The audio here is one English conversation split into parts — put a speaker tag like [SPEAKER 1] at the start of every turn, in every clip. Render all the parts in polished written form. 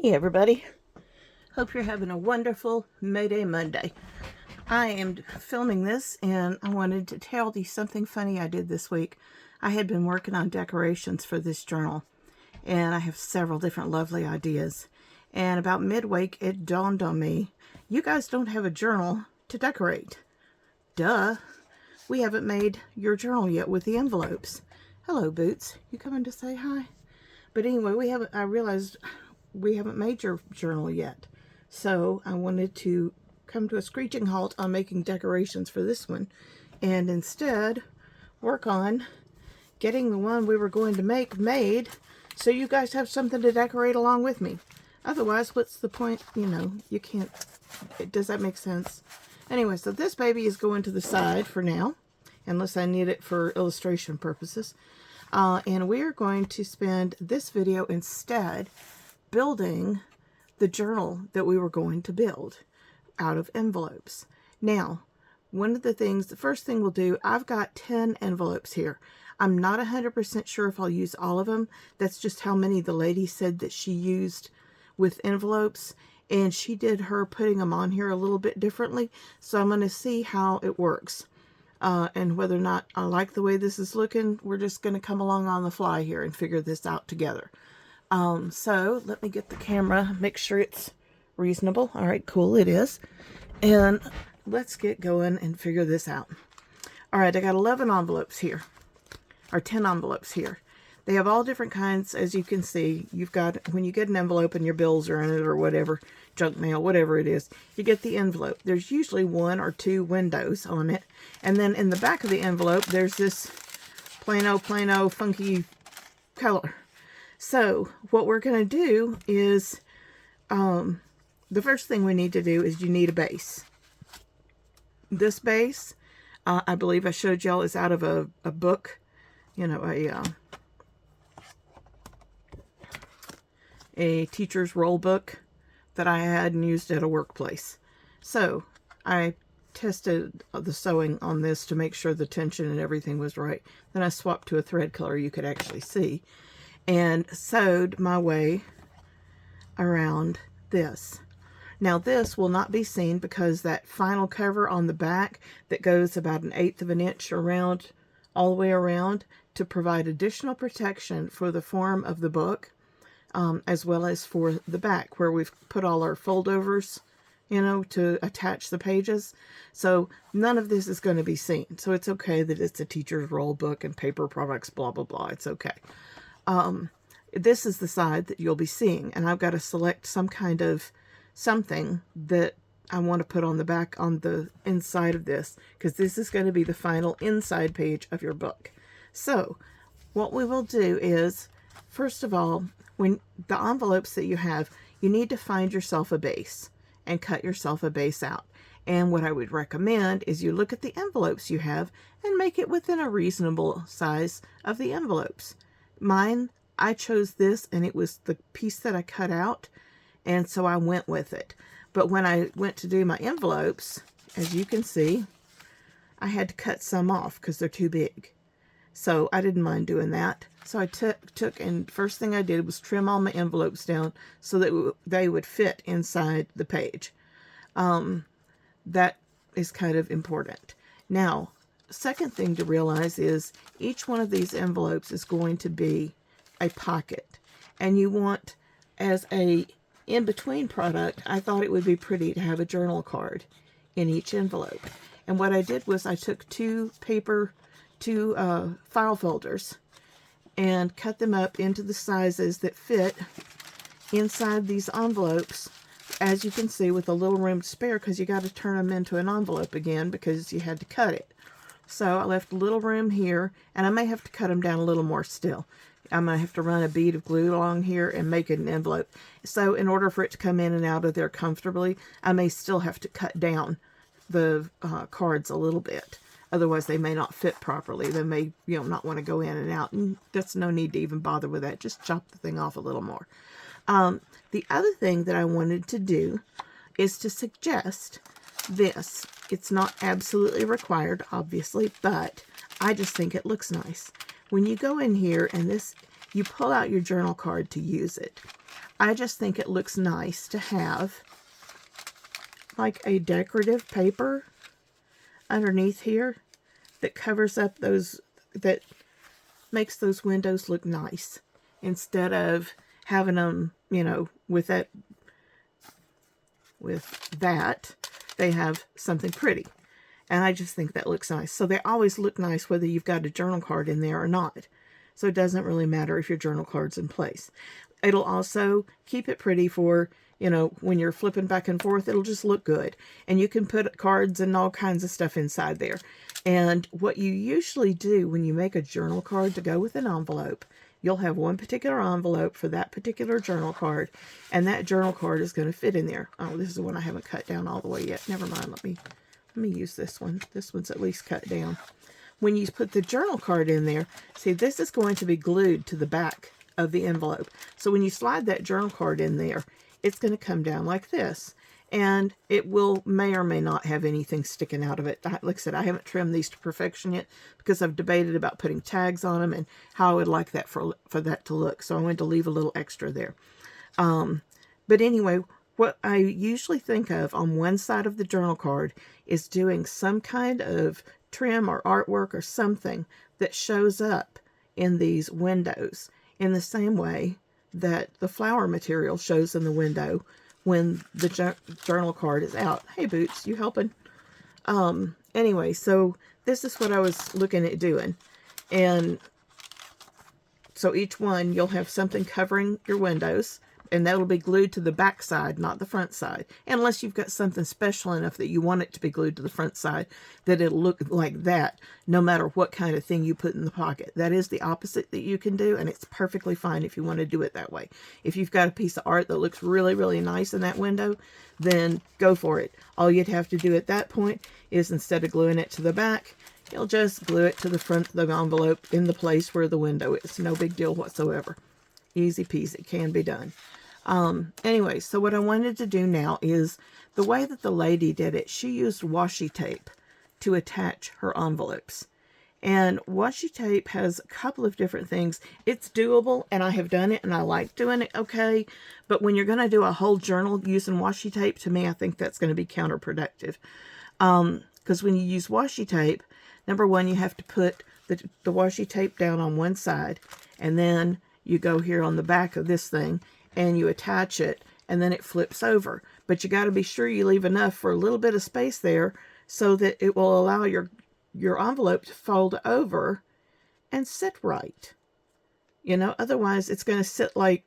[SPEAKER 1] Hey everybody, hope you're having a wonderful Mayday Monday. I am filming this and I wanted to tell you something funny I did this week. I had been working on decorations for this journal and I have several different lovely ideas. And about midway it dawned on me, you guys don't have a journal to decorate. Duh, we haven't made your journal yet with the envelopes. Hello Boots, you coming to say hi? But anyway, I realized we haven't made your journal yet. So I wanted to come to a screeching halt on making decorations for this one and instead work on getting the one we were going to make made so you guys have something to decorate along with me. Otherwise, what's the point? You know, you can't. Does that make sense? Anyway, so this baby is going to the side for now, unless I need it for illustration purposes. And we are going to spend this video instead building the journal that we were going to build out of envelopes. Now, the first thing we'll do, I've got 10 envelopes here. I'm not 100% sure if I'll use all of them. That's just how many the lady said that she used with envelopes. And she did her putting them on here a little bit differently. So I'm going to see how it works. And whether or not I like the way this is looking, we're just going to come along on the fly here and figure this out together. So let me get the camera, make sure it's reasonable. All right, cool, it is. And let's get going and figure this out. All right, I got 11 envelopes here, or 10 envelopes here. They have all different kinds, as you can see. You've got, when you get an envelope and your bills are in it or whatever, junk mail, whatever it is, you get the envelope. There's usually 1 or 2 windows on it. And then in the back of the envelope, there's this plain old funky color. So what we're going to do is, the first thing we need to do is you need a base. This base, I believe I showed y'all, is out of a book, you know, a teacher's roll book that I had and used at a workplace. So I tested the sewing on this to make sure the tension and everything was right. Then I swapped to a thread color you could actually see and sewed my way around this. Now this will not be seen because that final cover on the back that goes about 1/8 of an inch around, all the way around, to provide additional protection for the form of the book, as well as for the back where we've put all our foldovers, you know, to attach the pages. So none of this is going to be seen. So it's okay that it's a teacher's roll book and paper products, blah, blah, blah. It's okay. This is the side that you'll be seeing, and I've got to select some kind of something that I want to put on the back, on the inside of this, because this is going to be the final inside page of your book. So what we will do is, first of all, when the envelopes that you have, you need to find yourself a base and cut yourself a base out. And what I would recommend is you look at the envelopes you have and make it within a reasonable size of the envelopes. Mine, I chose this and it was the piece that I cut out, and so I went with it. But when I went to do my envelopes, as you can see, I had to cut some off because they're too big. So I didn't mind doing that. So I took and first thing I did was trim all my envelopes down so that they would fit inside the page. That is kind of important. Now, second thing to realize is each one of these envelopes is going to be a pocket. And you want, as a in-between product, I thought it would be pretty to have a journal card in each envelope. And what I did was I took two file folders and cut them up into the sizes that fit inside these envelopes, as you can see, with a little room to spare, because you got to turn them into an envelope again because you had to cut it. So I left a little room here, and I may have to cut them down a little more still. I might have to run a bead of glue along here and make it an envelope. So in order for it to come in and out of there comfortably, I may still have to cut down the cards a little bit. Otherwise, they may not fit properly. They may, you know, not want to go in and out. And that's no need to even bother with that. Just chop the thing off a little more. The other thing that I wanted to do is to suggest this. It's not absolutely required, obviously, but I just think it looks nice. When you go in here and this, you pull out your journal card to use it. I just think it looks nice to have like a decorative paper underneath here that covers up those, that makes those windows look nice, instead of having them, you know, with that, they have something pretty. And I just think that looks nice. So they always look nice whether you've got a journal card in there or not. So it doesn't really matter if your journal card's in place. It'll also keep it pretty for, you know, when you're flipping back and forth, it'll just look good. And you can put cards and all kinds of stuff inside there. And what you usually do when you make a journal card to go with an envelope, you'll have one particular envelope for that particular journal card, and that journal card is going to fit in there. Oh, this is the one I haven't cut down all the way yet. Never mind. Let me use this one. This one's at least cut down. When you put the journal card in there, see, this is going to be glued to the back of the envelope. So when you slide that journal card in there, it's going to come down like this. And it may or may not have anything sticking out of it. Like I said, I haven't trimmed these to perfection yet because I've debated about putting tags on them and how I would like that for that to look. So I wanted to leave a little extra there. But anyway, what I usually think of on one side of the journal card is doing some kind of trim or artwork or something that shows up in these windows in the same way that the flower material shows in the window when the journal card is out. Hey, Boots, you helping? Anyway, so this is what I was looking at doing. And so each one, you'll have something covering your windows, and that'll be glued to the back side, not the front side. Unless you've got something special enough that you want it to be glued to the front side, that it'll look like that, no matter what kind of thing you put in the pocket. That is the opposite that you can do, and it's perfectly fine if you want to do it that way. If you've got a piece of art that looks really, really nice in that window, then go for it. All you'd have to do at that point is, instead of gluing it to the back, you'll just glue it to the front of the envelope in the place where the window is. No big deal whatsoever. Easy peasy, can be done. Anyway, so what I wanted to do now is, the way that the lady did it, she used washi tape to attach her envelopes. And washi tape has a couple of different things. It's doable, and I have done it, and I like doing it okay. But when you're going to do a whole journal using washi tape, to me, I think that's going to be counterproductive. Because when you use washi tape, number one, you have to put the washi tape down on one side, and then you go here on the back of this thing, and you attach it, and then it flips over. But you got to be sure you leave enough for a little bit of space there so that it will allow your envelope to fold over and sit right. You know, otherwise it's going to sit like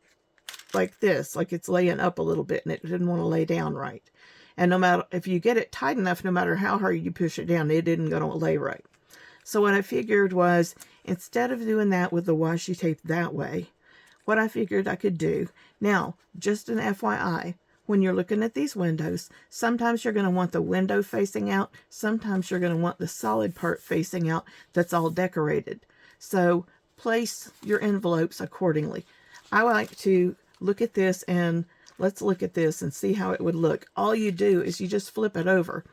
[SPEAKER 1] this, like it's laying up a little bit and it didn't want to lay down right. And no matter, if you get it tight enough, no matter how hard you push it down, it isn't going to lay right. So what I figured was, instead of doing that with the washi tape that way, what I figured I could do, now, just an FYI, when you're looking at these windows, sometimes you're going to want the window facing out, sometimes you're going to want the solid part facing out that's all decorated. So place your envelopes accordingly. I like to look at this, and let's look at this and see how it would look. All you do is you just flip it over.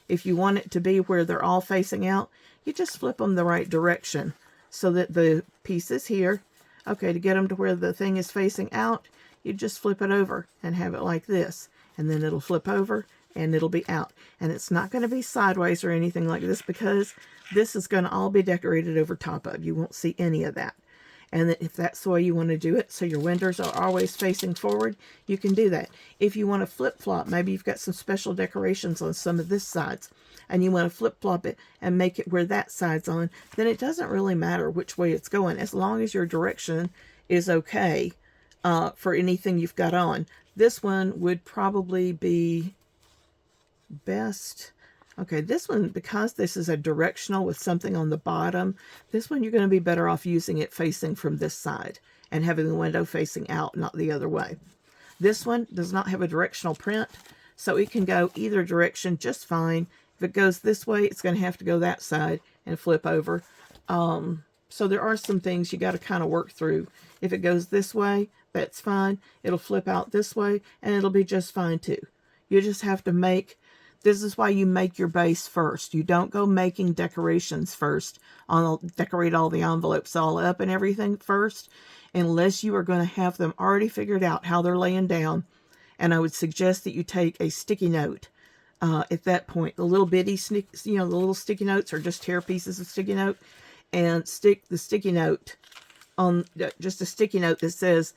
[SPEAKER 1] If you want it to be where they're all facing out, you just flip them the right direction so that the pieces here, okay, to get them to where the thing is facing out, you just flip it over and have it like this. And then it'll flip over and it'll be out. And it's not going to be sideways or anything like this, because this is going to all be decorated over top of. You won't see any of that. And if that's the way you want to do it, so your windows are always facing forward, you can do that. If you want to flip-flop, maybe you've got some special decorations on some of this sides, and you want to flip-flop it and make it where that side's on, then it doesn't really matter which way it's going, as long as your direction is okay for anything you've got on. This one would probably be best. Okay, this one, because this is a directional with something on the bottom, this one you're going to be better off using it facing from this side and having the window facing out, not the other way. This one does not have a directional print, so it can go either direction just fine. If it goes this way, it's going to have to go that side and flip over. So there are some things you got to kind of work through. If it goes this way, that's fine. It'll flip out this way, and it'll be just fine too. You just have to make This is why you make your base first. You don't go making decorations first. Decorate all the envelopes all up and everything first, unless you are going to have them already figured out how they're laying down. And I would suggest that you take a sticky note at that point. The little bitty, the little sticky notes are just tear pieces of sticky note, and stick the sticky note on just a sticky note that says,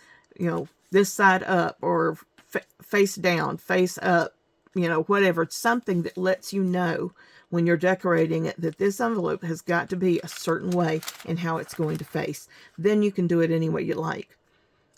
[SPEAKER 1] this side up, or face down, face up, whatever. It's something that lets you know when you're decorating it that this envelope has got to be a certain way in how it's going to face. Then you can do it any way you like.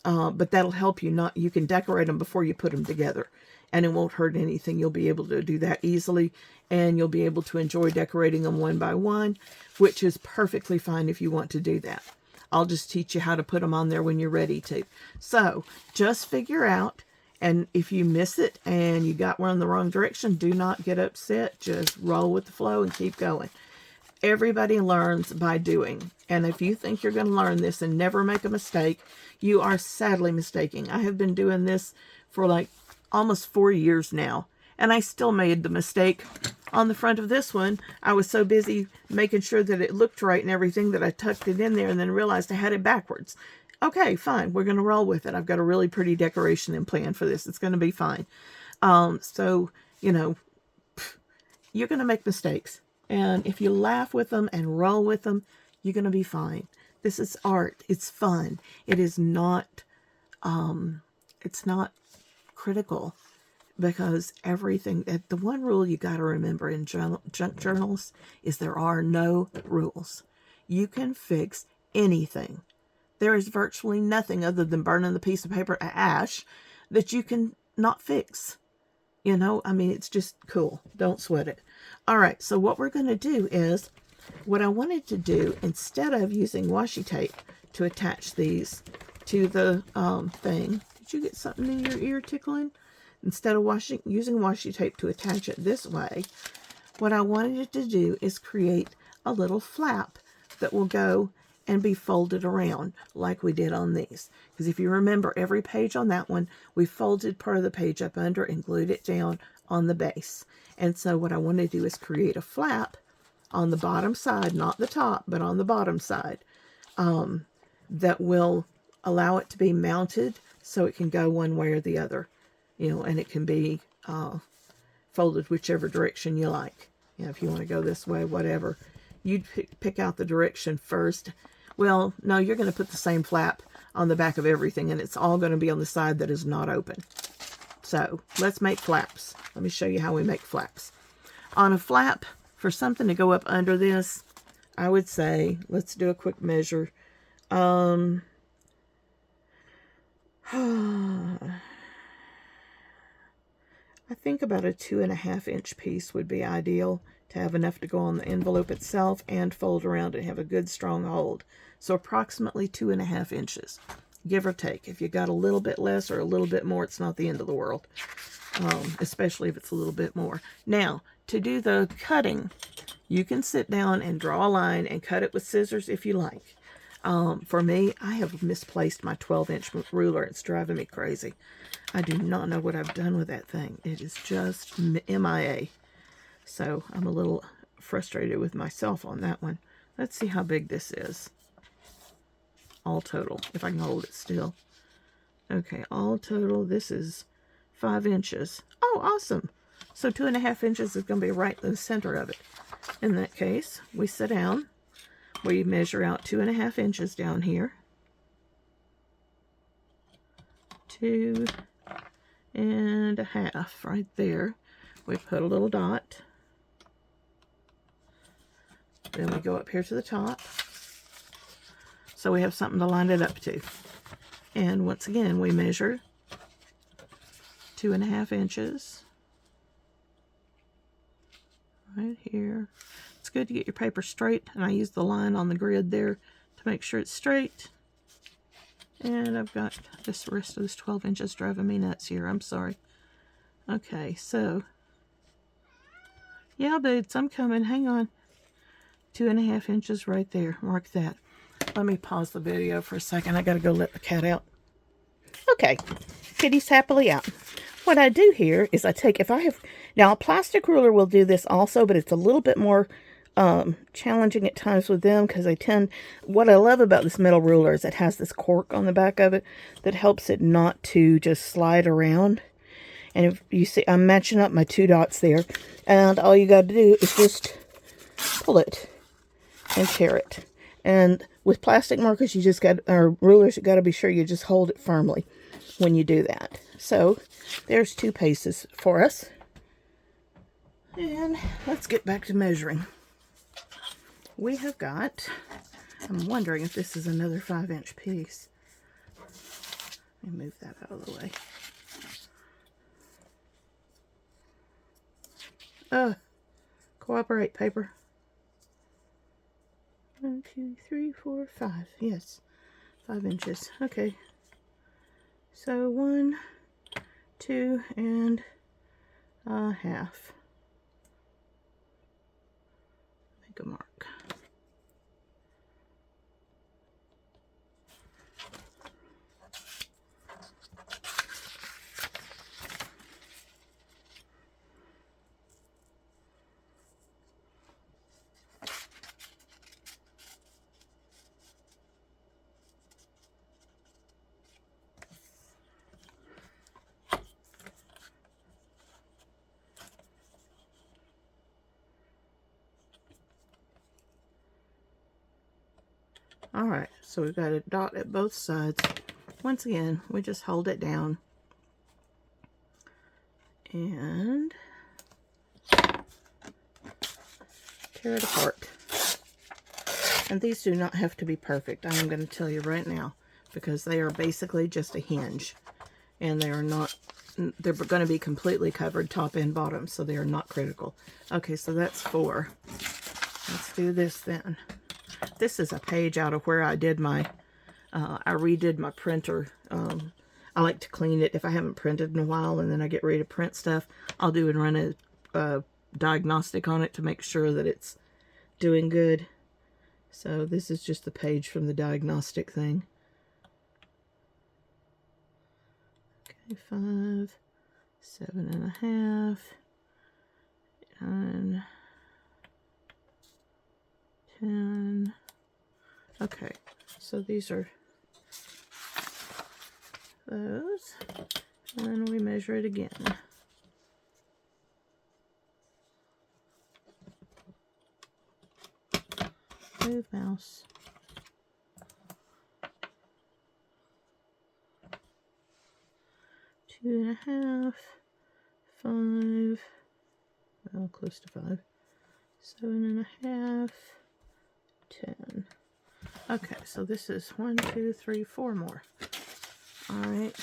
[SPEAKER 1] But that'll help you. You can decorate them before you put them together, and it won't hurt anything. You'll be able to do that easily, and you'll be able to enjoy decorating them one by one, which is perfectly fine if you want to do that. I'll just teach you how to put them on there when you're ready to. So just figure out, and if you miss it and you got one in the wrong direction, do not get upset. Just roll with the flow and keep going. Everybody learns by doing. And if you think you're going to learn this and never make a mistake, you are sadly mistaken. I have been doing this for like almost 4 years now, and I still made the mistake on the front of this one. I was so busy making sure that it looked right and everything that I tucked it in there and then realized I had it backwards. Okay, fine. We're going to roll with it. I've got a really pretty decoration in plan for this. It's going to be fine. So, you're going to make mistakes. And if you laugh with them and roll with them, you're going to be fine. This is art. It's fun. It is not, it's not critical, because everything, the one rule you got to remember in junk journals is there are no rules. You can fix anything. There is virtually nothing other than burning the piece of paper to ash that you can not fix. It's just cool. Don't sweat it. All right, so what we're going to do is, what I wanted to do, instead of using washi tape to attach these to the thing, did you get something in your ear tickling? Instead of using washi tape to attach it this way, what I wanted to do is create a little flap that will go and be folded around like we did on these. Because if you remember, every page on that one, we folded part of the page up under and glued it down on the base. And so what I want to do is create a flap on the bottom side, not the top, but on the bottom side, that will allow it to be mounted so it can go one way or the other, and it can be folded whichever direction you like. If you want to go this way, whatever. You'd pick out the direction first. Well, no, you're going to put the same flap on the back of everything, and it's all going to be on the side that is not open. So let's make flaps. Let me show you how we make flaps. On a flap, for something to go up under this, I would say, let's do a quick measure. I think about a 2.5 inch piece would be ideal to have enough to go on the envelope itself and fold around and have a good strong hold. So approximately 2.5 inches, give or take. If you got a little bit less or a little bit more, it's not the end of the world, especially if it's a little bit more. Now, to do the cutting, you can sit down and draw a line and cut it with scissors if you like. For me, I have misplaced my 12-inch ruler. It's driving me crazy. I do not know what I've done with that thing. It is just MIA. So I'm a little frustrated with myself on that one. Let's see how big this is. All total, if I can hold it still. Okay, all total, this is 5 inches. Oh, awesome. So 2.5 inches is going to be right in the center of it. In that case, we sit down. We measure out 2.5 inches down here. 2.5 right there. We put a little dot. Then we go up here to the top. So we have something to line it up to. And once again, we measure 2.5 inches. Right here. It's good to get your paper straight, and I use the line on the grid there to make sure it's straight. And I've got this rest of this 12 inches driving me nuts here. I'm sorry. Okay, so yeah, dudes, I'm coming. Hang on. 2.5 inches right there. Mark that. Let me pause the video for a second. I got to go let the cat out. Okay, kitty's happily out. What I do here is I take, if I have Now, a plastic ruler will do this also, but it's a little bit more challenging at times with them because they tend, what I love about this metal ruler is it has this cork on the back of it that helps it not to just slide around. And if you see, I'm matching up my 2 dots there, and all you got to do is just pull it and tear it. And with plastic markers, you just got, or rulers, you got to be sure you just hold it firmly when you do that. So there's 2 paces for us. And let's get back to measuring. We have got, I'm wondering if this is another 5-inch piece. Let me move that out of the way. Cooperate, paper. 1, 2, 3, 4, 5. Yes, 5 inches. Okay. So 1, 2, and a half. Make a mark. Alright, so we've got a dot at both sides. Once again, we just hold it down and tear it apart. And these do not have to be perfect, I am going to tell you right now, because they are basically just a hinge. And they are not, they're going to be completely covered top and bottom, so they are not critical. Okay, so that's 4. Let's do this then. This is a page out of where I did my, I redid my printer. I like to clean it if I haven't printed in a while, and then I get ready to print stuff. I'll do and run a diagnostic on it to make sure that it's doing good. So this is just the page from the diagnostic thing. Okay, 5, 7.5, 9, 10. Okay, so these are those, and we measure it again. Move mouse. 2.5, 5, well, close to 5, 7.5, 10. Okay, so this is 1, 2, 3, 4 more. All right.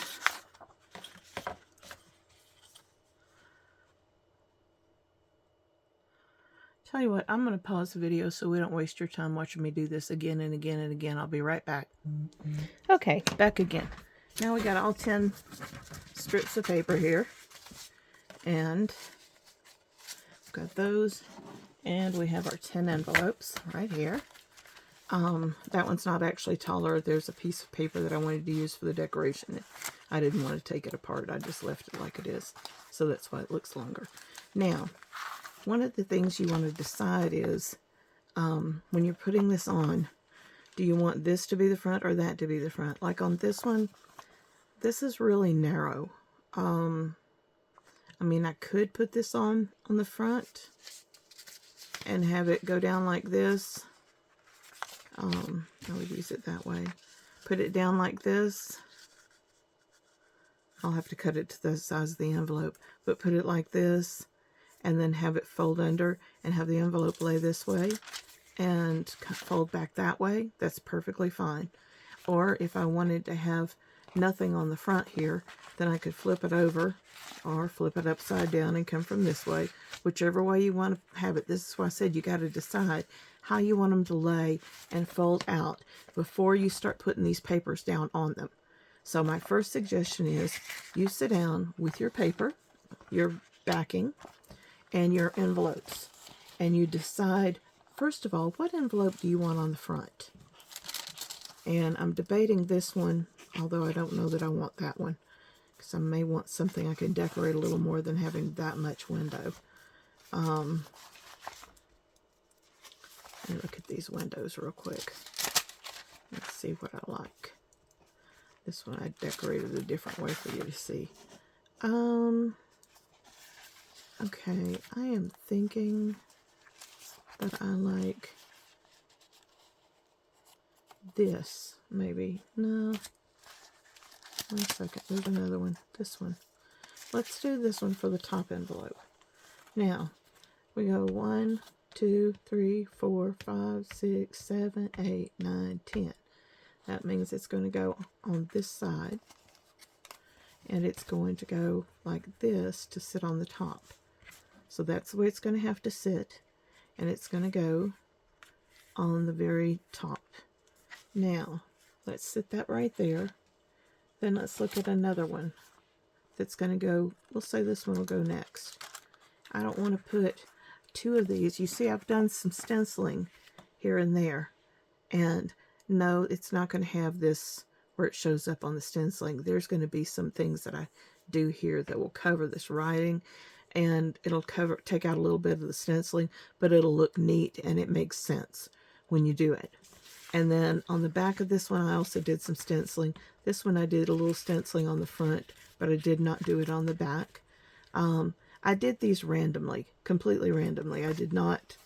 [SPEAKER 1] Tell you what, I'm going to pause the video so we don't waste your time watching me do this again and again and again. I'll be right back. Okay, back again. Now we got all 10 strips of paper here. And we've got those. And we have our 10 envelopes right here. That one's not actually taller. There's a piece of paper that I wanted to use for the decoration. I didn't want to take it apart. I just left it like it is. So that's why it looks longer. Now, one of the things you want to decide is, when you're putting this on, do you want this to be the front or that to be the front? Like on this one, this is really narrow. I mean, I could put this on the front and have it go down like this. I would use it that way. Put it down like this. I'll have to cut it to the size of the envelope, but put it like this and then have it fold under and have the envelope lay this way and fold back that way. That's perfectly fine. Or if I wanted to have nothing on the front here, then I could flip it over or flip it upside down and come from this way. Whichever way you want to have it. This is why I said you got to decide how you want them to lay and fold out before you start putting these papers down on them. So my first suggestion is you sit down with your paper, your backing, and your envelopes, and you decide, first of all, what envelope do you want on the front? And I'm debating this one, although I don't know that I want that one. because I may want something I can decorate a little more than having that much window. And look at these windows real quick. Let's see what I like. This one I decorated a different way for you to see. Okay, I am thinking that I like this, maybe. No. 1 second. There's another one. This one. Let's do this one for the top envelope. Now, we go 1, 2, 3, 4, 5, 6, 7, 8, 9, 10. That means it's going to go on this side. And it's going to go like this to sit on the top. So that's the way it's going to have to sit. And it's going to go on the very top. Now, let's sit that right there. Then let's look at another one that's going to go, we'll say this one will go next. I don't want to put 2 of these. You see, I've done some stenciling here and there. And no, it's not going to have this where it shows up on the stenciling. There's going to be some things that I do here that will cover this writing. And it'll take out a little bit of the stenciling, but it'll look neat and it makes sense when you do it. And then on the back of this one, I also did some stenciling. This one I did a little stenciling on the front, but I did not do it on the back. I did these randomly, completely randomly. I did not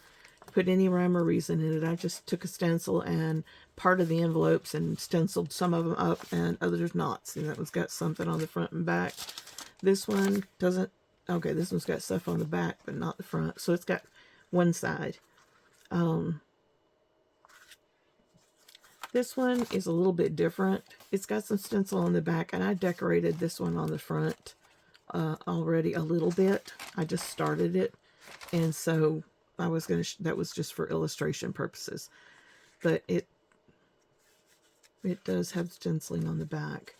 [SPEAKER 1] put any rhyme or reason in it. I just took a stencil and part of the envelopes and stenciled some of them up and others not. See, that one's got something on the front and back. This one doesn't. Okay, this one's got stuff on the back, but not the front. So it's got one side. This one is a little bit different. It's got some stencil on the back, and I decorated this one on the front already a little bit. I just started it, and so I was going to, that was just for illustration purposes. But it does have stenciling on the back.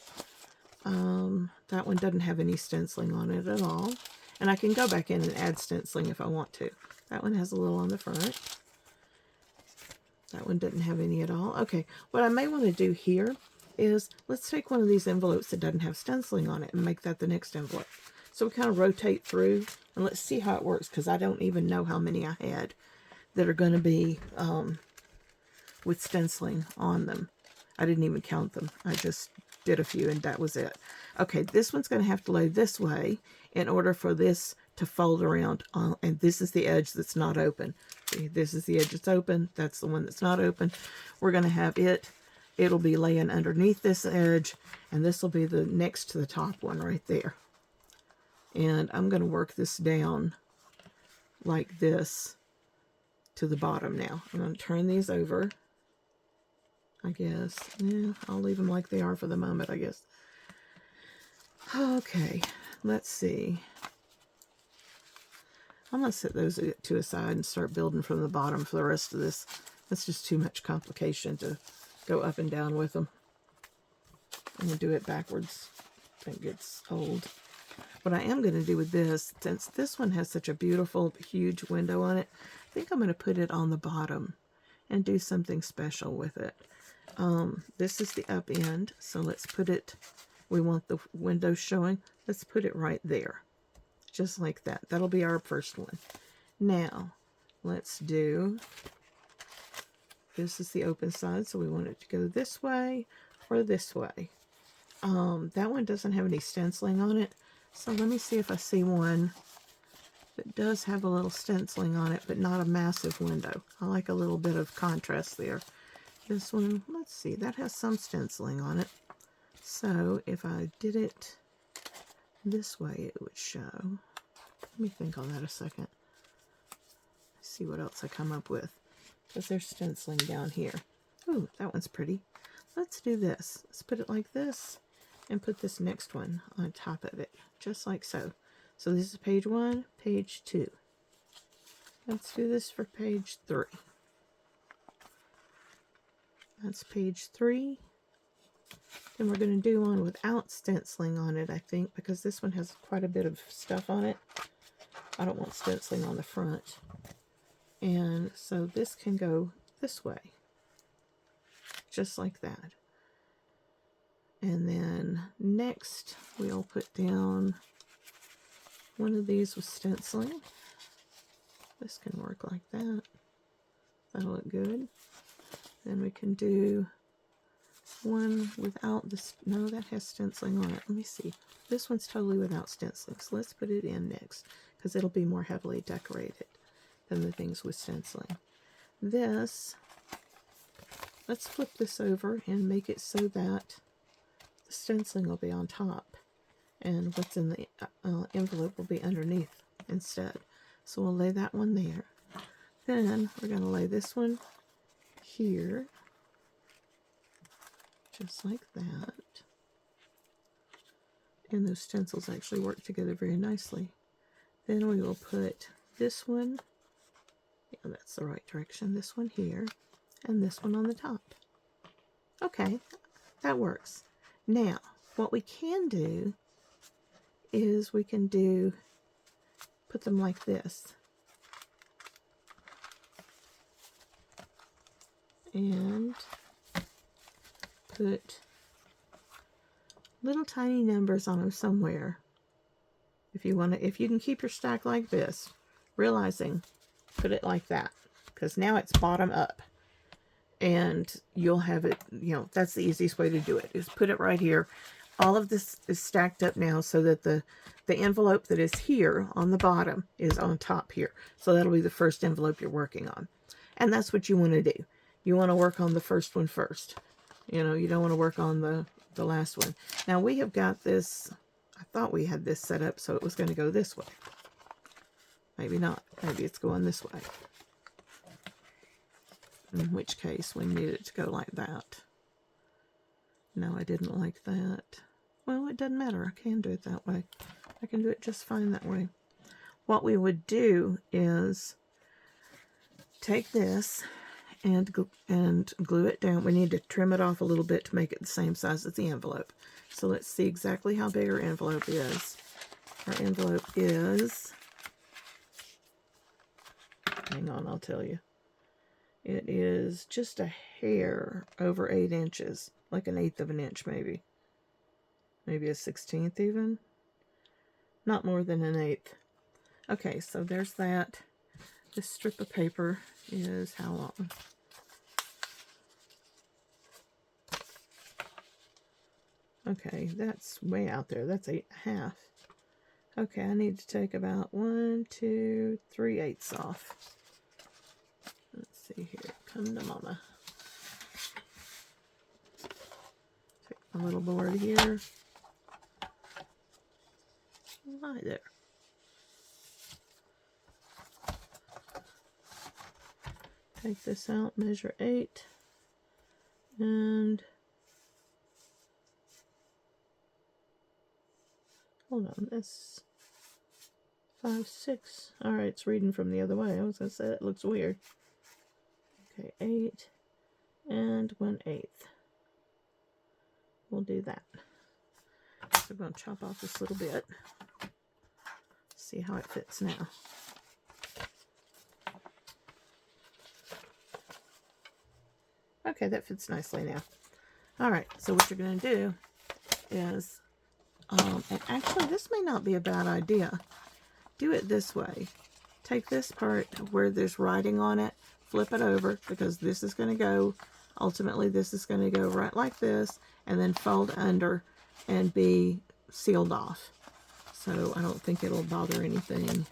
[SPEAKER 1] That one doesn't have any stenciling on it at all. And I can go back in and add stenciling if I want to. That one has a little on the front. That one doesn't have any at all. Okay, what I may want to do here is let's take one of these envelopes that doesn't have stenciling on it and make that the next envelope. So we kind of rotate through and let's see how it works, because I don't even know how many I had that are going to be with stenciling on them. I didn't even count them. I just did a few and that was it. Okay, this one's going to have to lay this way in order for this to fold around. And this is the edge that's not open. See, this is the edge that's open. That's the one that's not open. We're going to have it'll be laying underneath this edge, and this will be the next to the top one right there. And I'm going to work this down like this to the bottom now. I'm going to turn these over, I guess. Yeah, I'll leave them like they are for the moment, I guess. Okay, let's see. I'm going to set those to a side and start building from the bottom for the rest of this. That's just too much complication to go up and down with them. I'm going to do it backwards. I think it's old. What I am going to do with this, since this one has such a beautiful, huge window on it, I think I'm going to put it on the bottom and do something special with it. This is the up end, so let's put it, we want the window showing. Let's put it right there. Just like that. That'll be our first one. Now, let's do, this is the open side, so we want it to go this way or this way. That one doesn't have any stenciling on it, so let me see if I see one that does have a little stenciling on it, but not a massive window. I like a little bit of contrast there. This one, let's see, that has some stenciling on it. So if I did it this way, it would show. Let me think on that a second. See what else I come up with. Because there's stenciling down here. Ooh, that one's pretty. Let's do this. Let's put it like this and put this next one on top of it. Just like so. So this is page 1, page 2. Let's do this for page 3. That's page 3. Then we're going to do one without stenciling on it, I think, because this one has quite a bit of stuff on it. I don't want stenciling on the front. And so this can go this way. Just like that. And then next we'll put down one of these with stenciling. This can work like that. That'll look good. Then we can do one without this. No, that has stenciling on it. Let me see. This one's totally without stenciling, so let's put it in next because it'll be more heavily decorated than the things with stenciling. This, let's flip this over and make it so that the stenciling will be on top and what's in the envelope will be underneath instead. So we'll lay that one there. Then we're going to lay this one here, just like that. And those stencils actually work together very nicely. Then we will put this one, yeah, that's the right direction, this one here, and this one on the top. Okay, that works. Now, what we can do is we can put them like this. And put little tiny numbers on them somewhere. If you can keep your stack like this, realizing, put it like that, because now it's bottom up. And you'll have it, that's the easiest way to do it, is put it right here. All of this is stacked up now so that the envelope that is here on the bottom is on top here. So that'll be the first envelope you're working on. And that's what you want to do. You want to work on the first one first. You don't want to work on the last one. Now we have got this, I thought we had this set up so it was going to go this way. Maybe not. Maybe it's going this way. In which case we need it to go like that. No, I didn't like that. Well, it doesn't matter. I can do it that way. I can do it just fine that way. What we would do is take this and glue it down. We need to trim it off a little bit to make it the same size as the envelope. So let's see exactly how big our envelope is. Our envelope is, hang on, I'll tell you. It is just a hair over 8 inches, like 1/8 of an inch maybe. Maybe a 1/16 even. Not more than 1/8. Okay, so there's that. This strip of paper is how long? Okay, that's way out there. That's 8.5. Okay, I need to take about 1, 2, 3/8 off. Let's see here. Come to mama. Take my little board here. Hi there. Take this out, measure 8, and hold on, that's 5, 6. All right, it's reading from the other way. I was going to say that looks weird. Okay, 8 and 1/8. We'll do that. So I'm going to chop off this little bit. See how it fits now. Okay, that fits nicely now. All right, so what you're going to do is, and actually this may not be a bad idea. Do it this way. Take this part where there's writing on it, flip it over, because this is going to go, ultimately this is going to go right like this, and then fold under and be sealed off. So I don't think it'll bother anything.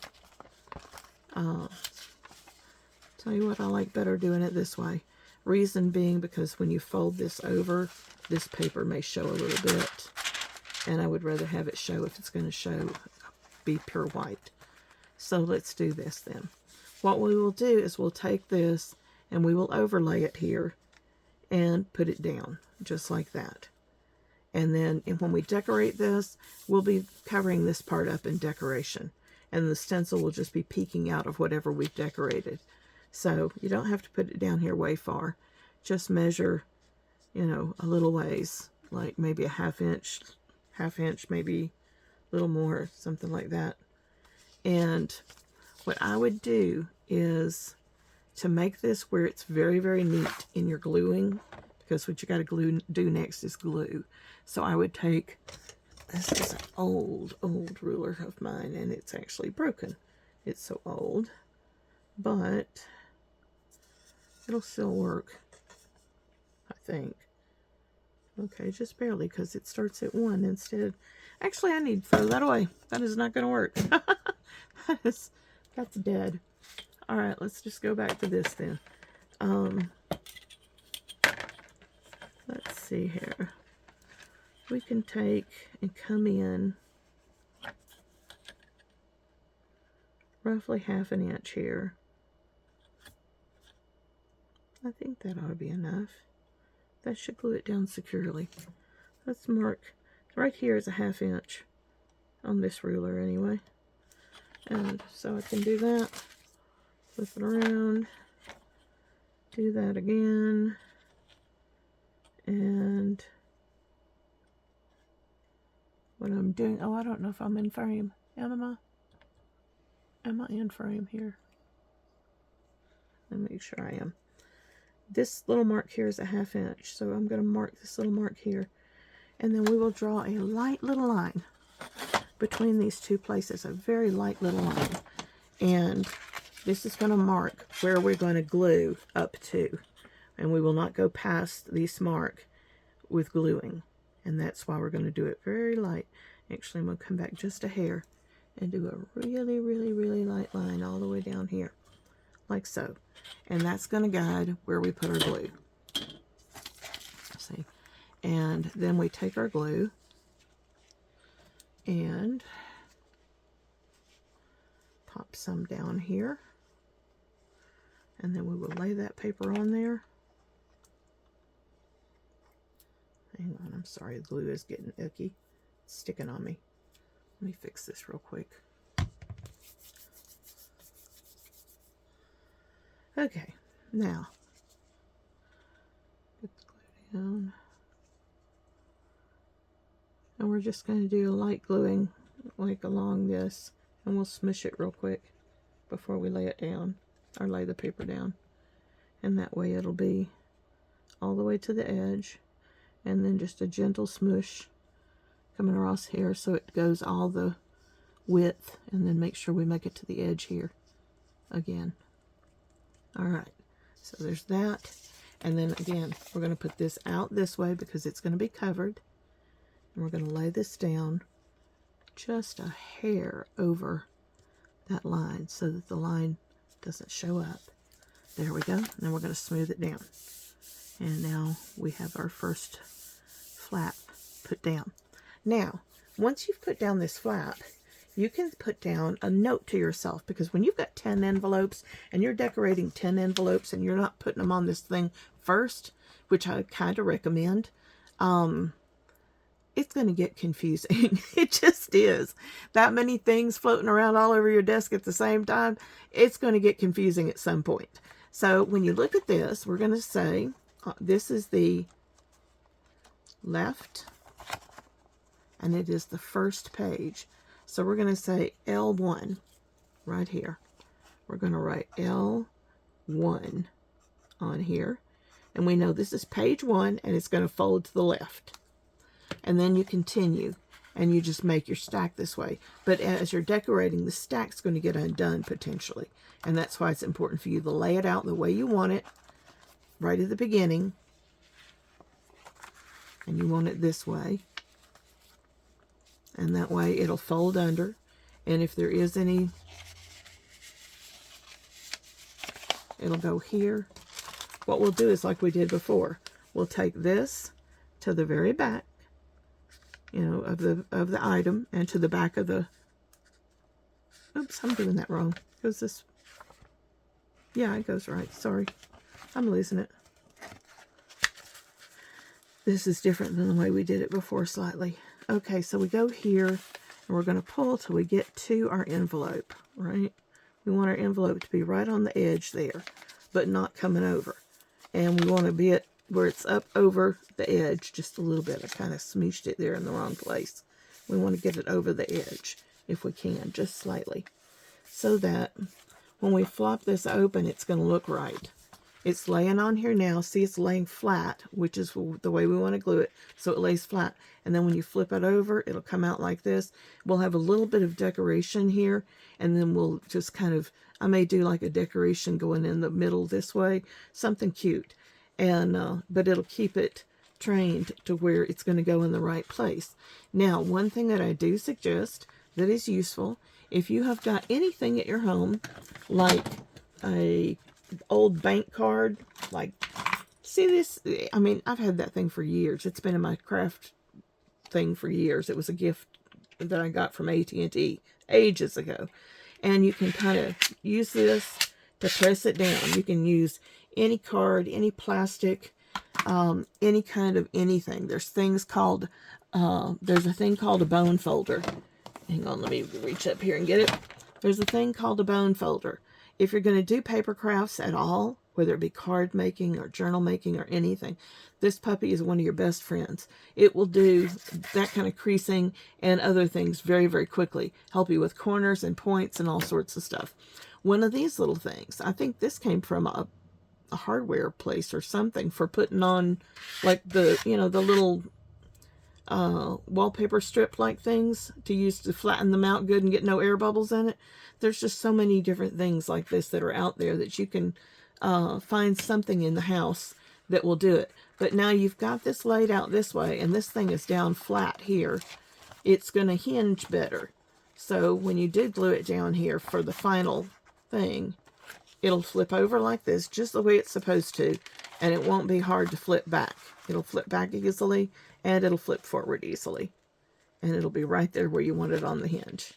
[SPEAKER 1] Tell you what, I like better doing it this way. Reason being because when you fold this over, this paper may show a little bit. And I would rather have it show, if it's going to show, be pure white. So let's do this then. What we will do is we'll take this and we will overlay it here and put it down just like that. And then when we decorate this, we'll be covering this part up in decoration. And the stencil will just be peeking out of whatever we've decorated. So you don't have to put it down here way far. Just measure, a little ways, like maybe a half inch, maybe a little more, something like that. And what I would do is to make this where it's very, very neat in your gluing, because what you got to do next is glue. So I would take, this is an old ruler of mine, and it's actually broken. It's so old, but it'll still work, I think. Okay, just barely, because it starts at 1 instead. Actually, I need to throw that away. That is not going to work. That's dead. All right, let's just go back to this then. Let's see here. We can take and come in roughly 1/2 inch here. I think that ought to be enough. That should glue it down securely. Let's mark, right here is a 1/2 inch on this ruler anyway. And so I can do that, flip it around, do that again, and what I'm doing, oh, I don't know if I'm in frame. Am I in frame here? Let me make sure I am. This little mark here is a 1/2 inch, so I'm going to mark this little mark here, and then we will draw a light little line between these two places, a very light little line, and this is going to mark where we're going to glue up to, and we will not go past this mark with gluing, and that's why we're going to do it very light. Actually, I'm going to come back just a hair and do a really light line all the way down here, like so, and that's going to guide where we put our glue. See, and then we take our glue and pop some down here, and then we will lay that paper on there. Hang on, I'm sorry, the glue is getting icky. It's sticking on me. Let me fix this real quick. Okay, now get the glue down. And we're just going to do a light gluing like along this, and we'll smush it real quick before we lay it down, or lay the paper down. And that way it'll be all the way to the edge, and then just a gentle smush coming across here so it goes all the width, and then make sure we make it to the edge here again. Alright, so there's that. And then again, we're going to put this out this way because it's going to be covered. And we're going to lay this down just a hair over that line so that the line doesn't show up. There we go. And then we're going to smooth it down. And now we have our first flap put down. Now, once you've put down this flap, you can put down a note to yourself, because when you've got 10 envelopes and you're decorating 10 envelopes and you're not putting them on this thing first, which I kind of recommend, it's going to get confusing. It just is. That many things floating around all over your desk at the same time, it's going to get confusing at some point. So when you look at this, we're going to say, this is the left, and it is the first page. So we're going to say L1 right here. We're going to write L1 on here. And we know this is page 1, and it's going to fold to the left. And then you continue, and you just make your stack this way. But as you're decorating, the stack's going to get undone potentially. And that's why it's important for you to lay it out the way you want it, right at the beginning. And you want it this way. And that way it'll fold under. And if there is any, it'll go here. What we'll do is like we did before. We'll take this to the very back, you know, of the item, and to the back of the, oops, I'm doing that wrong. Goes this, yeah, it goes right. Sorry, I'm losing it. This is different than the way we did it before slightly. Okay, so we go here, and we're going to pull till we get to our envelope, right? We want our envelope to be right on the edge there, but not coming over. And we want to be it where it's up over the edge just a little bit. I kind of smooshed it there in the wrong place. We want to get it over the edge, if we can, just slightly, so that when we flop this open, it's going to look right. It's laying on here now. See, it's laying flat, which is the way we want to glue it, so it lays flat. And then when you flip it over, it'll come out like this. We'll have a little bit of decoration here, and then we'll just kind of, I may do like a decoration going in the middle this way, something cute. And but it'll keep it trained to where it's going to go in the right place. Now, one thing that I do suggest that is useful, if you have got anything at your home, like a old bank card, like, see this, I mean, I've had that thing for years. It's been in my craft thing for years. It was a gift that I got from AT&T ages ago. And you can kind of use this to press it down. You can use any card, any plastic, any kind of anything. There's things called, there's a thing called a bone folder. Hang on, let me reach up here and get it. There's a thing called a bone folder. If you're going to do paper crafts at all, whether it be card making or journal making or anything, this puppy is one of your best friends. It will do that kind of creasing and other things very, very quickly. Help you with corners and points and all sorts of stuff. One of these little things, I think this came from a hardware place or something, for putting on like the, you know, the little wallpaper strip like things to use to flatten them out good and get no air bubbles in it. There's just so many different things like this that are out there that you can find something in the house that will do it. But now you've got this laid out this way, and this thing is down flat here. It's going to hinge better. So when you do glue it down here for the final thing, it'll flip over like this, just the way it's supposed to, and it won't be hard to flip back. It'll flip back easily, and it'll flip forward easily. And it'll be right there where you want it on the hinge.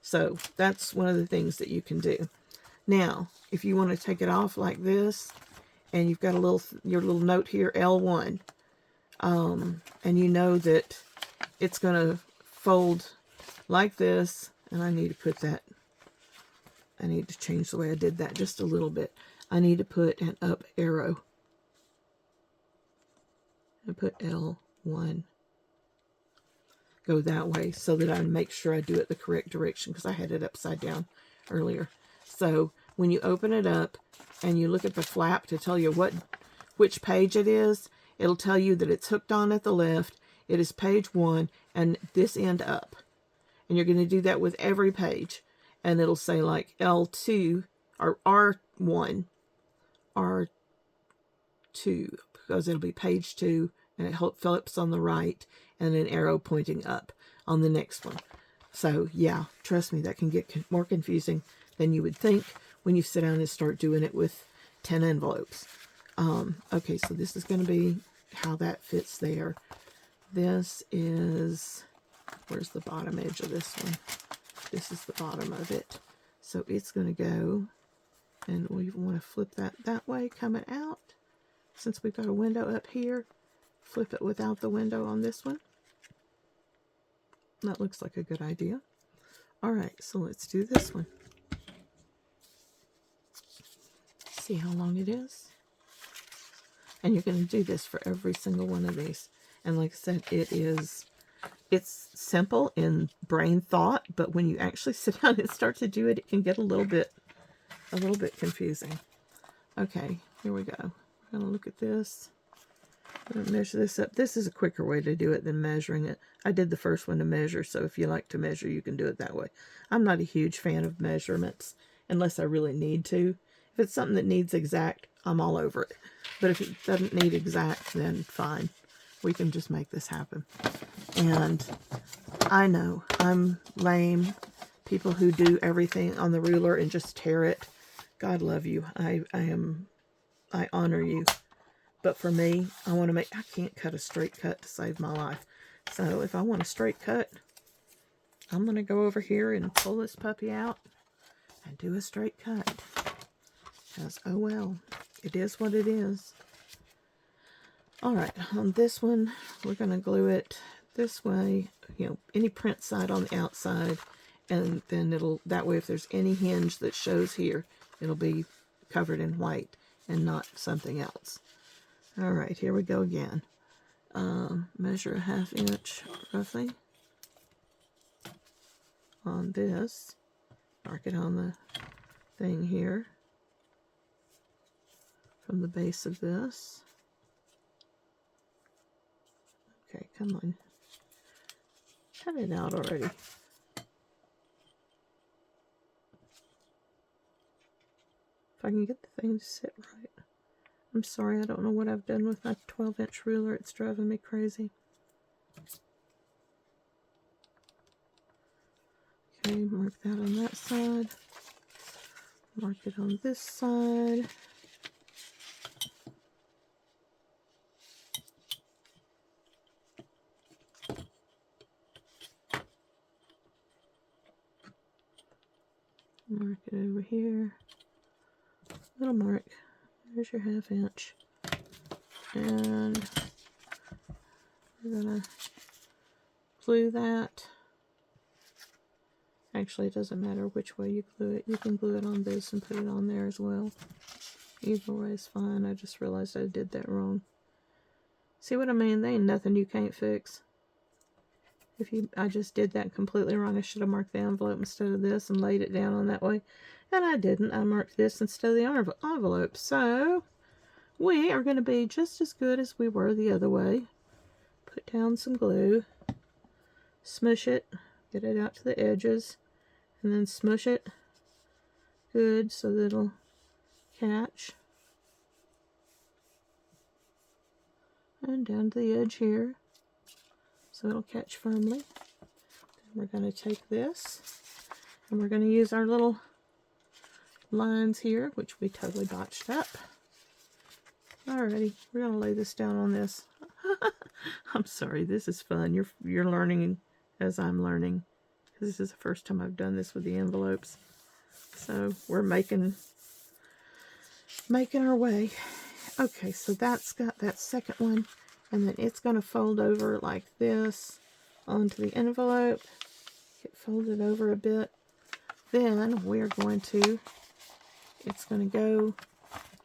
[SPEAKER 1] So that's one of the things that you can do. Now, if you want to take it off like this, and you've got a little, your little note here, L1, and you know that it's going to fold like this, and I need to put that, I need to change the way I did that just a little bit. I need to put an up arrow and put L1. Go that way so that I make sure I do it the correct direction, because I had it upside down earlier. So when you open it up and you look at the flap to tell you which page it is, it'll tell you that it's hooked on at the left. It is page 1 and this end up. And you're going to do that with every page. And it'll say like L2 or R1, R2, because it'll be page 2, and it flips on the right, and an arrow pointing up on the next one. So yeah, trust me, that can get more confusing than you would think when you sit down and start doing it with 10 envelopes. Okay, so this is going to be how that fits there. This is, where's the bottom edge of this one? This is the bottom of it. So it's going to go, and we want to flip that way, coming out. Since we've got a window up here, flip it without the window on this one. That looks like a good idea. All right, so let's do this one. See how long it is? And you're going to do this for every single one of these. And like I said, it's simple in brain thought, but when you actually sit down and start to do it, it can get a little bit confusing. Okay, here we go. We're going to look at this. I'm going to measure this up. This is a quicker way to do it than measuring it. I did the first one to measure, so if you like to measure, you can do it that way. I'm not a huge fan of measurements unless I really need to. If it's something that needs exact, I'm all over it. But if it doesn't need exact, then fine. We can just make this happen. And I know I'm lame. People who do everything on the ruler and just tear it, God love you. I honor you. But for me, I can't cut a straight cut to save my life. So if I want a straight cut, I'm going to go over here and pull this puppy out and do a straight cut. Because, oh well, it is what it is. Alright, on this one, we're going to glue it this way. You know, any print side on the outside. And then that way if there's any hinge that shows here, it'll be covered in white and not something else. Alright, here we go again. Measure a 1/2 inch roughly on this. Mark it on the thing here. from the base of this. Okay, come on. Cut it out already. If I can get the thing to sit right. I'm sorry, I don't know what I've done with my 12-inch ruler. It's driving me crazy. Okay, mark that on that side. Mark it on this side. Mark it over here. Little mark. There's your 1/2 inch. And we're gonna glue that. Actually, it doesn't matter which way you glue it. You can glue it on this and put it on there as well. Either way is fine. I just realized I did that wrong. See what I mean? There ain't nothing you can't fix. I just did that completely wrong. I should have marked the envelope instead of this and laid it down on that way. And I didn't. I marked this instead of the envelope. So we are going to be just as good as we were the other way. Put down some glue. Smush it. Get it out to the edges. And then smush it good so that it'll catch. And down to the edge here. So it'll catch firmly. Then we're going to take this and we're going to use our little lines here, which we totally botched up. Alrighty, we're going to lay this down on this. I'm sorry, this is fun. You're learning as I'm learning. This is the first time I've done this with the envelopes. So we're making our way. Okay, so that's got that second one. And then it's going to fold over like this onto the envelope. Get folded over a bit. Then we're going to, it's going to go,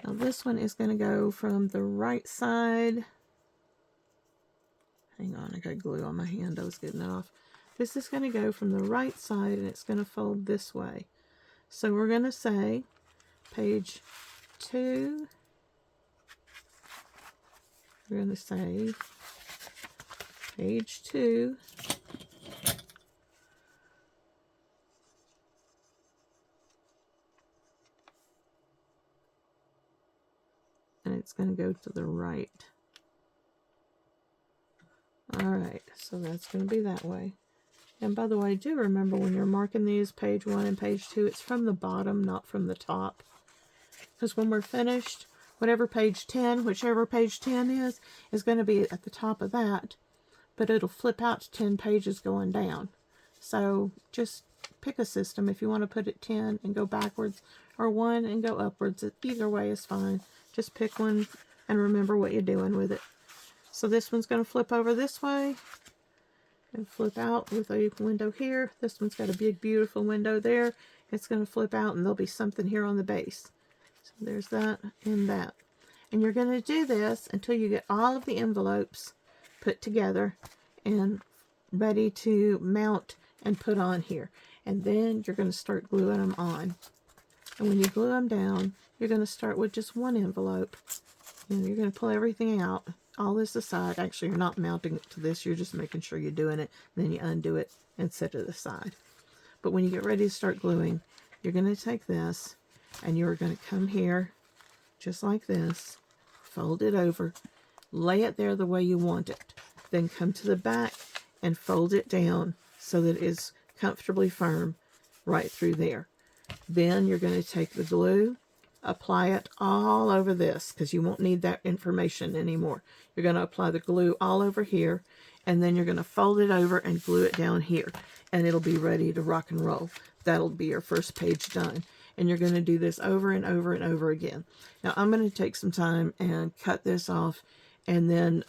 [SPEAKER 1] now this one is going to go from the right side. Hang on, I got glue on my hand. I was getting it off. This is going to go from the right side and it's going to fold this way. So we're going to say page 2. We're going to say page 2. And it's going to go to the right. Alright, so that's going to be that way. And by the way, do remember when you're marking these, page 1 and page 2, it's from the bottom, not from the top. Because when we're finished, whichever page 10 is going to be at the top of that, but it'll flip out to 10 pages going down. So just pick a system. If you want to put it 10 and go backwards, or 1 and go upwards, either way is fine. Just pick one and remember what you're doing with it. So this one's going to flip over this way and flip out with a window here. This one's got a big, beautiful window there. It's going to flip out and there'll be something here on the base. So there's that and that. And you're going to do this until you get all of the envelopes put together and ready to mount and put on here. And then you're going to start gluing them on. And when you glue them down, you're going to start with just one envelope. And you're going to pull everything out, all this aside. Actually, you're not mounting it to this. You're just making sure you're doing it. And then you undo it and set it aside. But when you get ready to start gluing, you're going to take this and you're going to come here just like this, fold it over, lay it there the way you want it. Then come to the back and fold it down so that it's comfortably firm right through there. Then you're going to take the glue, apply it all over this because you won't need that information anymore. You're going to apply the glue all over here, and then you're going to fold it over and glue it down here, and it'll be ready to rock and roll. That'll be your first page done. And you're going to do this over and over and over again. Now I'm going to take some time and cut this off, and then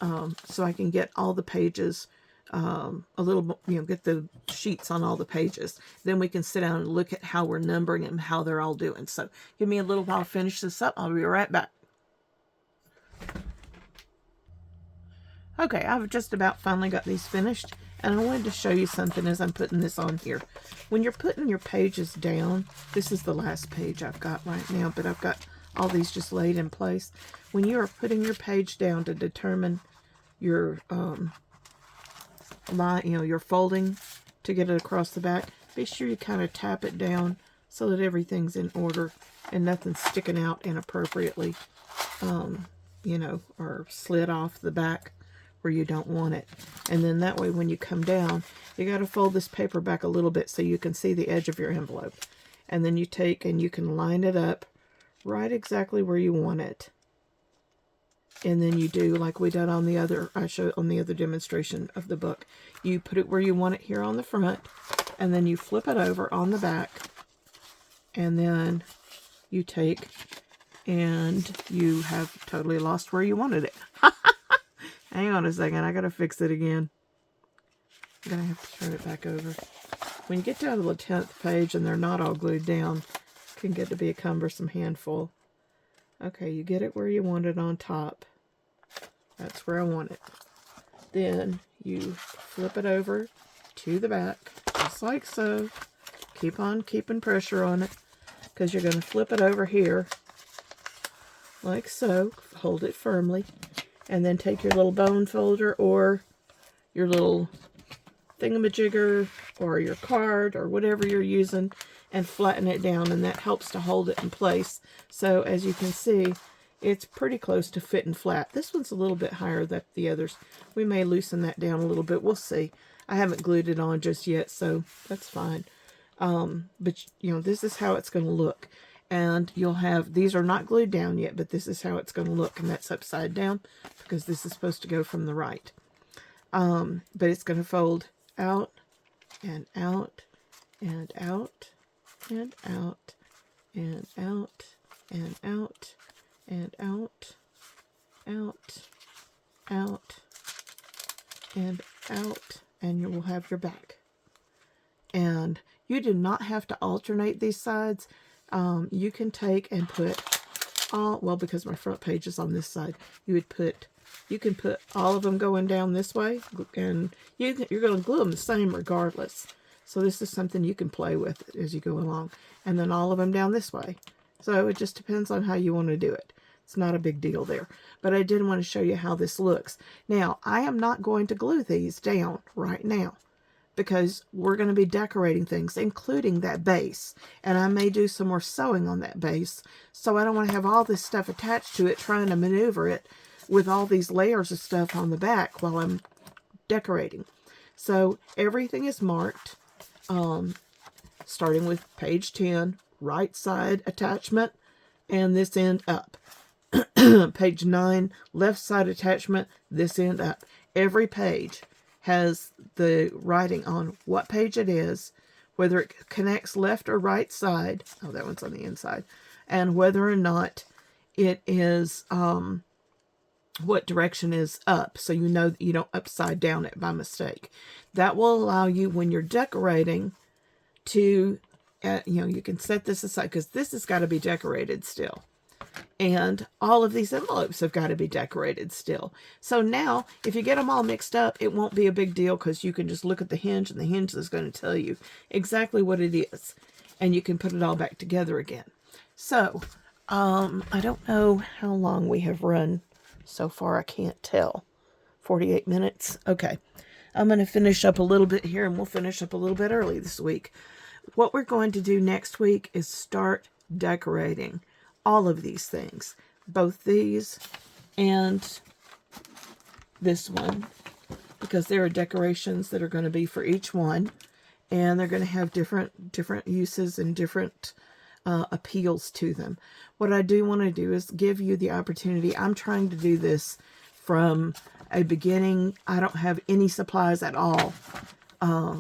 [SPEAKER 1] so I can get all the pages a little, get the sheets on all the pages. Then we can sit down and look at how we're numbering them, how they're all doing. So give me a little while to finish this up. I'll be right back. Okay, I've just about finally got these finished, and I wanted to show you something as I'm putting this on here. When you're putting your pages down, this is the last page I've got right now, but I've got all these just laid in place. When you are putting your page down to determine your line, your folding to get it across the back, be sure you kind of tap it down so that everything's in order and nothing's sticking out inappropriately, or slid off the back where you don't want it. And then that way when you come down, you got to fold this paper back a little bit so you can see the edge of your envelope. And then you take and you can line it up right exactly where you want it. And then you do like we did on the other, I showed on the other demonstration of the book. You put it where you want it here on the front, and then you flip it over on the back, and then you take and you have totally lost where you wanted it. Hang on a second, I gotta fix it again. I'm gonna have to turn it back over. When you get down to the 10th page and they're not all glued down, it can get to be a cumbersome handful. Okay, you get it where you want it on top. That's where I want it. Then you flip it over to the back, just like so. Keep on keeping pressure on it, because you're going to flip it over here, like so. Hold it firmly, and then take your little bone folder or your little thingamajigger or your card or whatever you're using and flatten it down, and that helps to hold it in place. So as you can see, it's pretty close to fitting flat. This one's a little bit higher than the others. We may loosen that down a little bit. We'll see. I haven't glued it on just yet, so that's fine. But this is how it's going to look. And you'll have, these are not glued down yet, but this is how it's going to look. And that's upside down because this is supposed to go from the right. But it's going to fold out and out and out and out and out and out and out, out, out, and out, and you will have your back. And you do not have to alternate these sides. You can take and put all, well, because my front page is on this side, you can put all of them going down this way, and you're going to glue them the same regardless. So this is something you can play with as you go along. And then all of them down this way. So it just depends on how you want to do it. It's not a big deal there. But I did want to show you how this looks. Now, I am not going to glue these down right now, because we're going to be decorating things, including that base. And I may do some more sewing on that base. So I don't want to have all this stuff attached to it, trying to maneuver it with all these layers of stuff on the back while I'm decorating. So everything is marked, starting with page 10, right side attachment, and this end up. Page 9, left side attachment, this end up. Every page has the writing on what page it is, whether it connects left or right side. Oh, that one's on the inside. And whether or not it is, what direction is up, so you know that you don't upside down it by mistake. That will allow you, when you're decorating, to, you can set this aside, because this has got to be decorated still. And all of these envelopes have got to be decorated still. So now, if you get them all mixed up, it won't be a big deal, because you can just look at the hinge, and the hinge is going to tell you exactly what it is. And you can put it all back together again. So, I don't know how long we have run so far. I can't tell. 48 minutes? Okay. I'm going to finish up a little bit here, and we'll finish up a little bit early this week. What we're going to do next week is start decorating all of these things, both these and this one, because there are decorations that are going to be for each one, and they're going to have different uses and different appeals to them. What I do want to do is give you the opportunity. I'm trying to do this from a beginning, I don't have any supplies at all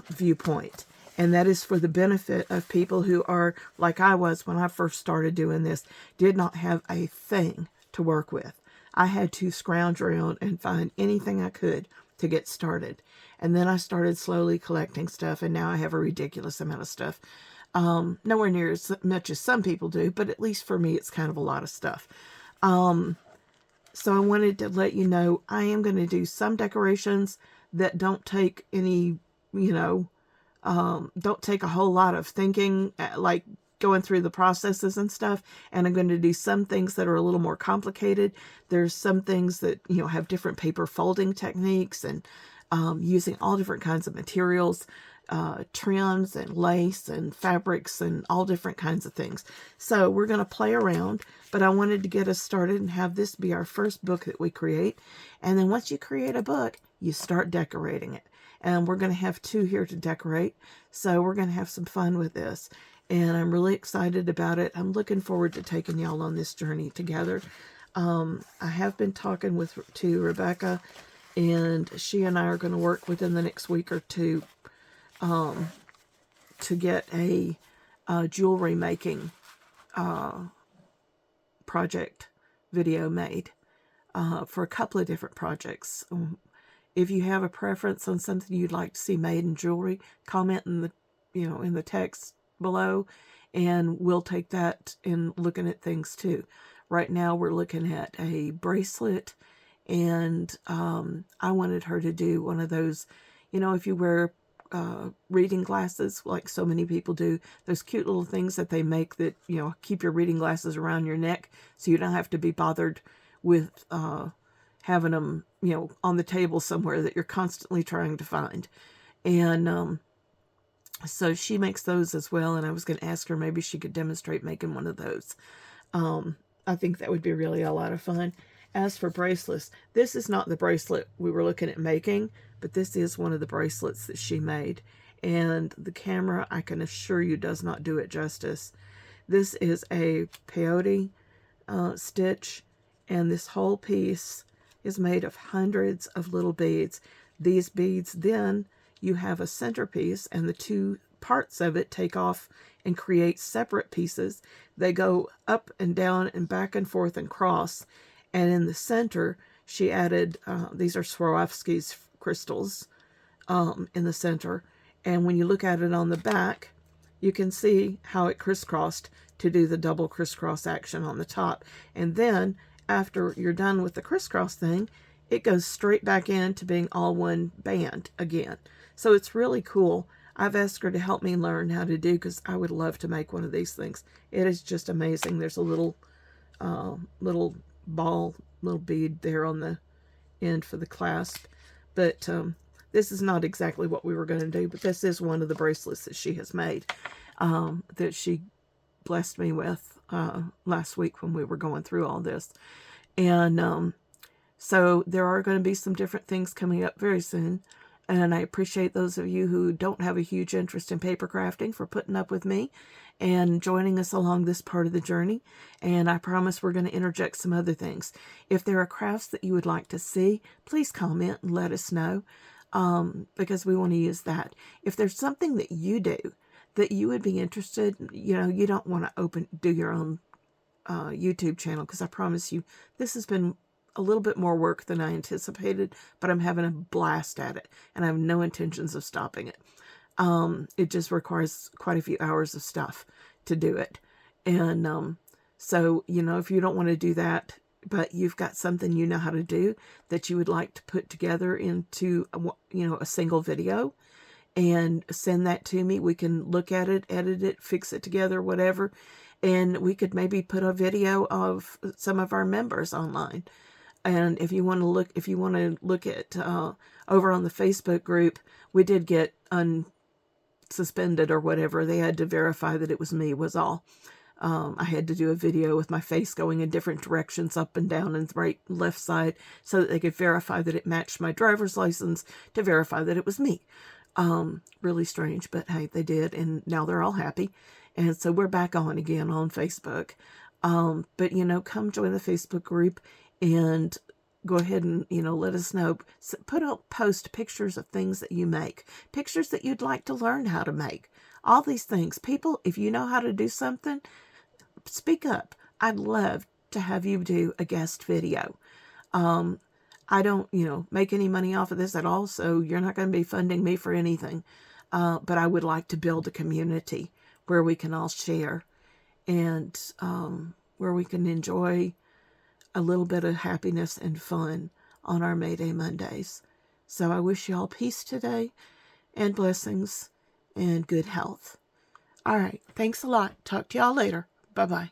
[SPEAKER 1] viewpoint. And that is for the benefit of people who are, like I was when I first started doing this, did not have a thing to work with. I had to scrounge around and find anything I could to get started. And then I started slowly collecting stuff, and now I have a ridiculous amount of stuff. Nowhere near as much as some people do, but at least for me, it's kind of a lot of stuff. So I wanted to let you know I am going to do some decorations that don't take any, don't take a whole lot of thinking, like going through the processes and stuff, and I'm going to do some things that are a little more complicated. There's some things that, have different paper folding techniques, and using all different kinds of materials, trims and lace and fabrics and all different kinds of things. So we're going to play around, but I wanted to get us started and have this be our first book that we create. And then once you create a book, you start decorating it. And we're going to have 2 here to decorate. So we're going to have some fun with this. And I'm really excited about it. I'm looking forward to taking y'all on this journey together. I have been talking to Rebecca, and she and I are going to work within the next week or two to get a jewelry making project video made for a couple of different projects. If you have a preference on something you'd like to see made in jewelry, comment in the text below, and we'll take that in looking at things too. Right now we're looking at a bracelet, and I wanted her to do one of those, if you wear reading glasses like so many people do, those cute little things that they make that, keep your reading glasses around your neck so you don't have to be bothered with having them, on the table somewhere that you're constantly trying to find. And so she makes those as well, and I was going to ask her maybe she could demonstrate making one of those. I think that would be really a lot of fun. As for bracelets, this is not the bracelet we were looking at making, but this is one of the bracelets that she made. And the camera, I can assure you, does not do it justice. This is a peyote stitch, and this whole piece is made of hundreds of little beads. These beads, then you have a centerpiece, and the 2 parts of it take off and create separate pieces. They go up and down and back and forth and cross. And in the center, she added, these are Swarovski's crystals in the center. And when you look at it on the back, you can see how it crisscrossed to do the double crisscross action on the top. And then after you're done with the crisscross thing, it goes straight back into being all one band again. So it's really cool. I've asked her to help me learn how to do, because I would love to make one of these things. It is just amazing. There's a little bead there on the end for the clasp. But this is not exactly what we were going to do, but this is one of the bracelets that she has made, that she blessed me with last week when we were going through all this. And so there are going to be some different things coming up very soon. And I appreciate those of you who don't have a huge interest in paper crafting for putting up with me and joining us along this part of the journey. And I promise we're going to interject some other things. If there are crafts that you would like to see, please comment and let us know, because we want to use that. If there's something that you do that you would be interested, you don't want to do your own YouTube channel, because I promise you this has been a little bit more work than I anticipated, but I'm having a blast at it, and I have no intentions of stopping it. It just requires quite a few hours of stuff to do it. And so, if you don't want to do that, but you've got something you know how to do that you would like to put together into, a single video, and send that to me, we can look at it, edit it, fix it together, whatever. And we could maybe put a video of some of our members online. And if you want to look at over on the Facebook group, we did get unsuspended or whatever. They had to verify that it was me, was all. I had to do a video with my face going in different directions, up and down and right and left side, so that they could verify that it matched my driver's license, to verify that it was me. Really strange, but hey, they did, and now they're all happy. And so we're back on again on Facebook. But, come join the Facebook group and go ahead and, let us know. Post pictures of things that you make, pictures that you'd like to learn how to make, all these things. People, if you know how to do something, speak up. I'd love to have you do a guest video. I don't, make any money off of this at all, so you're not going to be funding me for anything. But I would like to build a community where we can all share, and where we can enjoy a little bit of happiness and fun on our Mayday Mondays. So I wish you all peace today, and blessings, and good health. All right. Thanks a lot. Talk to y'all later. Bye-bye.